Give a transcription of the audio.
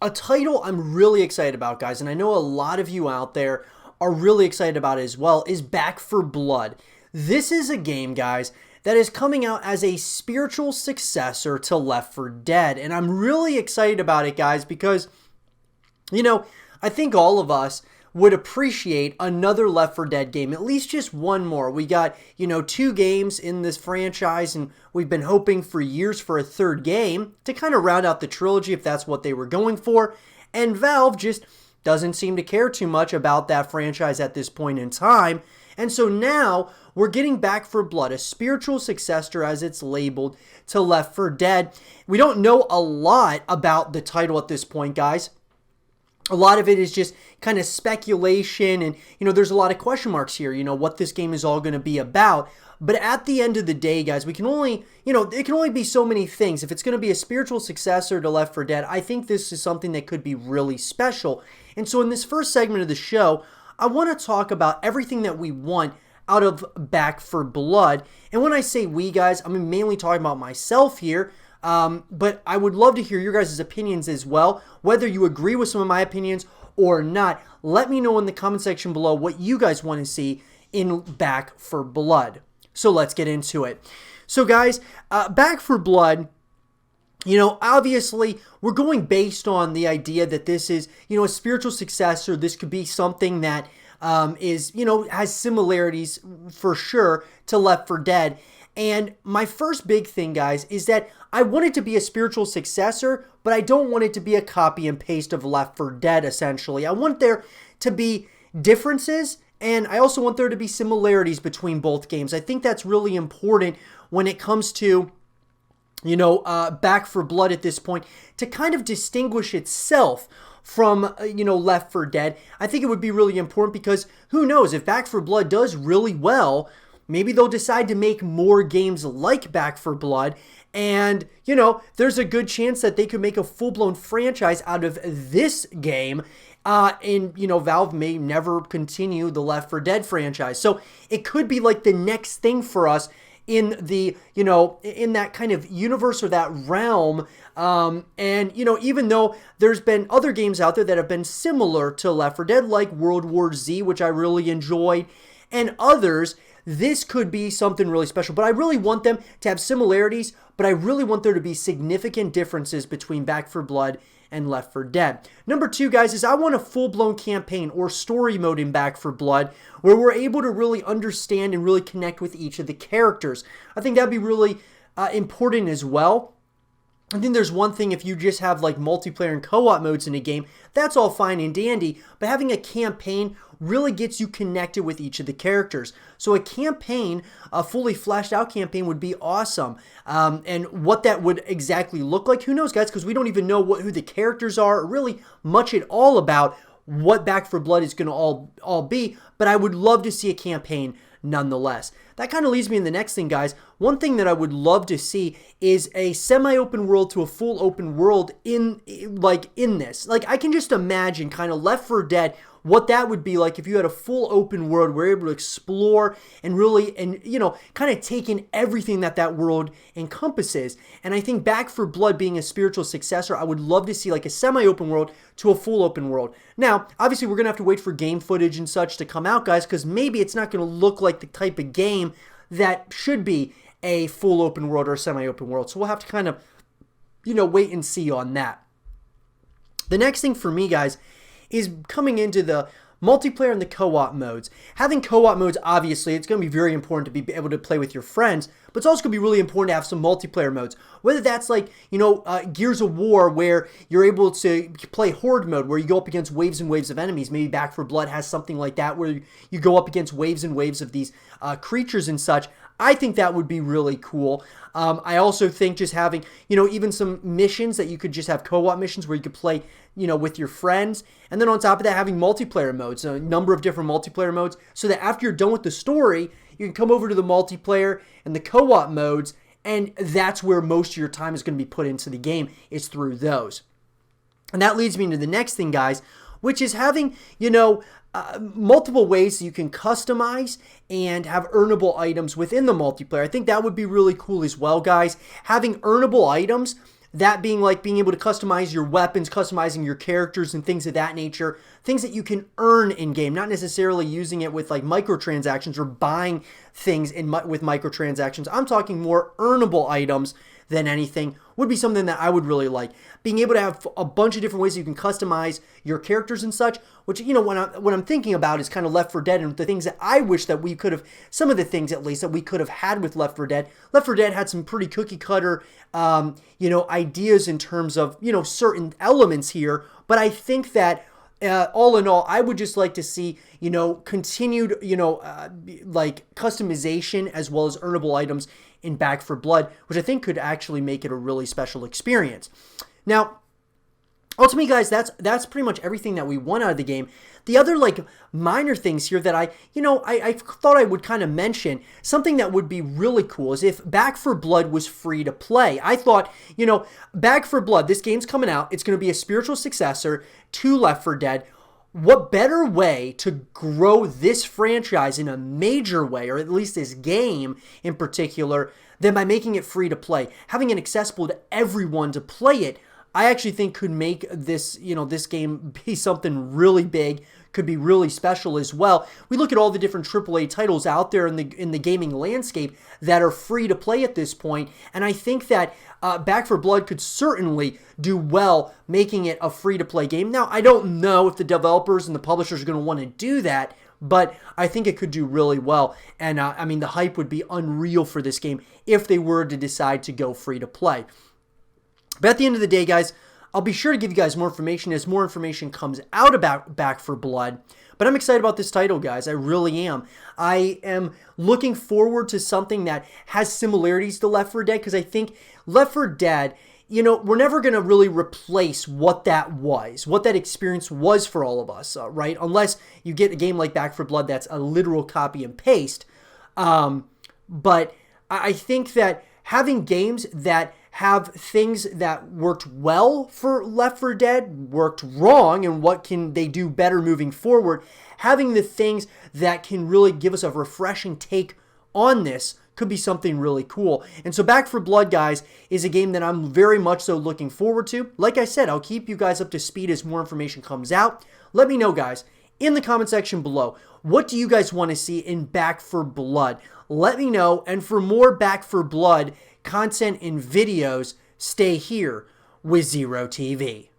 a title I'm really excited about, guys, and I know a lot of you out there are really excited about it as well, is Back 4 Blood. This is a game, guys, that is coming out as a spiritual successor to Left 4 Dead, and I'm really excited about it, guys, because, you know, I think all of us would appreciate another Left 4 Dead game, at least just one more. We got, 2 games in this franchise, and we've been hoping for years for a third game to kind of round out the trilogy if that's what they were going for. And Valve just doesn't seem to care too much about that franchise at this point in time. And so now we're getting Back 4 Blood, a spiritual successor as it's labeled to Left 4 Dead. We don't know a lot about the title at this point, guys. A lot of it is just kind of speculation, and, there's a lot of question marks here, what this game is all going to be about. But at the end of the day, guys, we can only, it can only be so many things. If it's going to be a spiritual successor to Left 4 Dead, I think this is something that could be really special. And so in this first segment of the show, I want to talk about everything that we want out of Back 4 Blood. And when I say we, guys, I'm mainly talking about myself here. But I would love to hear your guys' opinions as well, whether you agree with some of my opinions or not. Let me know in the comment section below what you guys want to see in Back 4 Blood. So let's get into it. So guys, Back 4 Blood, obviously we're going based on the idea that this is, a spiritual successor. This could be something that is, has similarities for sure to Left 4 Dead. And my first big thing, guys, is that I want it to be a spiritual successor, but I don't want it to be a copy and paste of Left 4 Dead, essentially. I want there to be differences, and I also want there to be similarities between both games. I think that's really important when it comes to, Back 4 Blood at this point, to kind of distinguish itself from, Left 4 Dead. I think it would be really important because who knows, if Back 4 Blood does really well, maybe they'll decide to make more games like Back 4 Blood, and, there's a good chance that they could make a full-blown franchise out of this game, and, Valve may never continue the Left 4 Dead franchise. So it could be like the next thing for us in the, in that kind of universe or that realm. And, even though there's been other games out there that have been similar to Left 4 Dead, like World War Z, which I really enjoyed, and others, this could be something really special. But I really want them to have similarities, but I really want there to be significant differences between Back 4 Blood and Left 4 Dead. Number 2, guys, is I want a full-blown campaign or story mode in Back 4 Blood where we're able to really understand and really connect with each of the characters. I think that'd be really important as well. I think there's one thing if you just have like multiplayer and co-op modes in a game, that's all fine and dandy, but having a campaign really gets you connected with each of the characters. So a campaign, a fully fleshed out campaign would be awesome. And what that would exactly look like, who knows, guys, because we don't even know who the characters are, or really much at all about what Back 4 Blood is going to all be, but I would love to see a campaign nonetheless. That kind of leads me in the next thing, guys. One thing that I would love to see is a semi-open world to a full open world in this. Like, I can just imagine kind of Left 4 Dead, what that would be like if you had a full open world where you're able to explore and really, and kind of take in everything that world encompasses. And I think Back 4 Blood being a spiritual successor, I would love to see like a semi-open world to a full open world. Now, obviously, we're going to have to wait for game footage and such to come out, guys, because maybe it's not going to look like the type of game that should be a full open world or a semi-open world. So we'll have to kind of, wait and see on that. The next thing for me, guys, is coming into the multiplayer and the co-op modes. Having co-op modes, obviously, it's going to be very important to be able to play with your friends, but it's also going to be really important to have some multiplayer modes. Whether that's like, Gears of War, where you're able to play Horde mode, where you go up against waves and waves of enemies. Maybe Back 4 Blood has something like that, where you go up against waves and waves of these creatures and such. I think that would be really cool. I also think just having, even some missions that you could just have co-op missions where you could play, with your friends. And then on top of that, having multiplayer modes, a number of different multiplayer modes, so that after you're done with the story, you can come over to the multiplayer and the co-op modes, and that's where most of your time is going to be put into the game, is through those. And that leads me into the next thing, guys, which is having, multiple ways you can customize and have earnable items within the multiplayer. I think that would be really cool as well, guys. Having earnable items That being like being able to customize your weapons, customizing your characters and things of that nature. Things that you can earn in game, not necessarily using it with like microtransactions or buying things with microtransactions. I'm talking more earnable items than anything would be something that I would really like. Being able to have a bunch of different ways you can customize your characters and such, which, you know, what I'm thinking about is kind of Left 4 Dead and the things that I wish that we could have, some of the things at least that we could have had with Left 4 Dead. Left 4 Dead had some pretty cookie cutter, you know, ideas in terms of, you know, certain elements here, but I think that all in all, I would just like to see, you know, continued, you know, like customization as well as earnable items in Back 4 Blood, which I think could actually make it a really special experience. Now, ultimately, guys, that's pretty much everything that we want out of the game. The other like minor things here that I thought I would kind of mention, something that would be really cool is if Back 4 Blood was free to play. I thought, you know, Back 4 Blood, this game's coming out. It's going to be a spiritual successor to Left 4 Dead. What better way to grow this franchise in a major way, or at least this game in particular, than by making it free to play, having it accessible to everyone to play it. I actually think could make this, you know, this game be something really big, could be really special as well. We look at all the different AAA titles out there in the gaming landscape that are free to play at this point, and I think that Back 4 Blood could certainly do well making it a free-to-play game. Now, I don't know if the developers and the publishers are going to want to do that, but I think it could do really well. And, I mean, the hype would be unreal for this game if they were to decide to go free-to-play. But at the end of the day, guys, I'll be sure to give you guys more information as more information comes out about Back 4 Blood. But I'm excited about this title, guys. I really am. I am looking forward to something that has similarities to Left 4 Dead, because I think Left 4 Dead, you know, we're never going to really replace what that was, what that experience was for all of us, right? Unless you get a game like Back 4 Blood that's a literal copy and paste. But I think that having games that have things that worked well for Left 4 Dead, worked wrong, and what can they do better moving forward, having the things that can really give us a refreshing take on this could be something really cool. And so Back 4 Blood, guys, is a game that I'm very much so looking forward to. Like I said, I'll keep you guys up to speed as more information comes out. Let me know, guys, in the comment section below, what do you guys want to see in Back 4 Blood? Let me know, and for more Back 4 Blood content and videos, stay here with Zero TV.